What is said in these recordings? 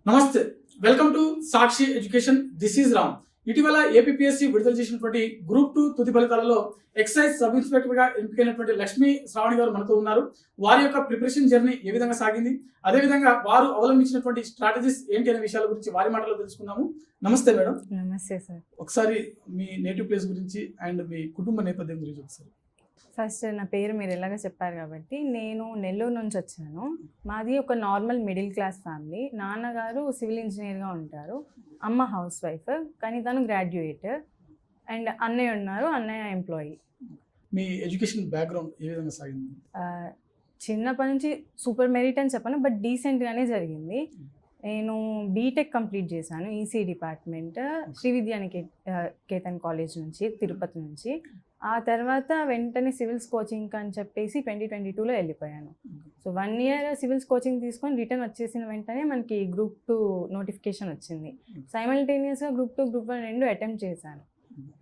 నమస్తే, welcome to Sakshi education. This is Ram. ఇటీవల APSC విడుదల చేసినటువంటి గ్రూప్ 2 తుది ఫలితాలలో ఎక్సైజ్ సబ్ ఇన్స్పెక్టర్ గా ఎంపికైనటువంటి లక్ష్మీ శ్రావణి గారు మనతో ఉన్నారు. వారి యొక్క ప్రిపరేషన్ జర్నీ ఏ విధంగా సాగింది, అదేవిధంగా వారు అవలంబించినటువంటి స్ట్రాటజీస్ ఏంటి అనే విషయాల గురించి వారి మాటలో తెలుసుకుందాము. నమస్తే మేడం. నమస్తే సార్. ఒకసారి మీ నేటివ్ ప్లేస్ గురించి అండ్ మీ కుటుంబ నేపథ్యం గురించి ఒకసారి. ఫస్ట్ నా పేరు మీరు ఎలాగ చెప్పారు కాబట్టి నేను నెల్లూరు నుంచి వచ్చాను. మాది ఒక నార్మల్ మిడిల్ క్లాస్ ఫ్యామిలీ. నాన్నగారు సివిల్ ఇంజనీర్గా ఉంటారు, అమ్మ హౌస్ వైఫ్, కానీ తను గ్రాడ్యుయేట్. అండ్ అన్నయ్య ఉన్నారు, అన్నయ్య ఎంప్లాయీ. మీ ఎడ్యుకేషన్ బ్యాక్గ్రౌండ్ ఏ విధంగా సాగింది? చిన్నప్పటి నుంచి సూపర్ మెరిట్ అని చెప్పను, బట్ డీసెంట్గానే జరిగింది. నేను బీటెక్ కంప్లీట్ చేశాను, EC department, Sri Vidyanikethan college నుంచి, తిరుపతి నుంచి. ఆ తర్వాత వెంటనే సివిల్స్ కోచింగ్ అని చెప్పేసి 2022లో వెళ్ళిపోయాను. సో 1 year సివిల్స్ కోచింగ్ తీసుకొని రిటర్న్ వచ్చేసిన వెంటనే మనకి గ్రూప్ 2 నోటిఫికేషన్ వచ్చింది. సైమల్టేనియస్గా గ్రూప్ 2, గ్రూప్ 1 రెండు అటెంప్ట్ చేశాను.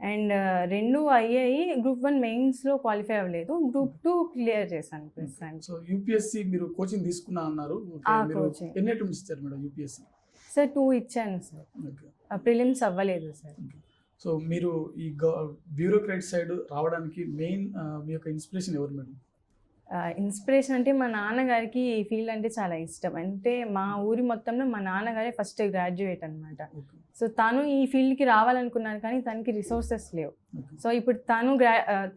అండ్ రెండు అయ్యాయి. గ్రూప్ 1 మెయిన్స్లో క్వాలిఫై అవ్వలేదు, గ్రూప్ 2 క్లియర్ చేశాను ప్రస్తుతానికి. సో యూపీఎస్సీ మీరు కోచింగ్ తీసుకున్నా అన్నారు. కోచింగ్ ఎన్ని అటెంప్ట్స్ ఇచ్చారు మేడం యూపీఎస్సీ? సార్ 2 ఇచ్చాను సార్. ప్రిలిమ్స్ అవ్వలేదు సార్. సో మీరు ఈ బ్యూరోక్రాట్ సైడ్ రావడానికి మెయిన్ మీ యొక్క ఇన్స్పిరేషన్ ఎవరు మేడం? ఇన్స్పిరేషన్ అంటే మా నాన్నగారికి ఈ ఫీల్డ్ అంటే చాలా ఇష్టం. అంటే మా ఊరి మొత్తంలో మా నాన్నగారే ఫస్ట్ గ్రాడ్యుయేట్ అనమాట. సో తను ఈ ఫీల్డ్కి రావాలనుకున్నాను, కానీ తనకి రిసోర్సెస్ లేవు. సో ఇప్పుడు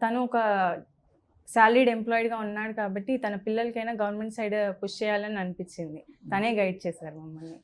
తను ఒక సాలరీడ్ ఎంప్లాయిడ్గా ఉన్నాడు కాబట్టి తన పిల్లలకైనా గవర్నమెంట్ సైడ్ పుష్ చేయాలని అనిపించింది. తనే గైడ్ చేశారు మమ్మల్ని.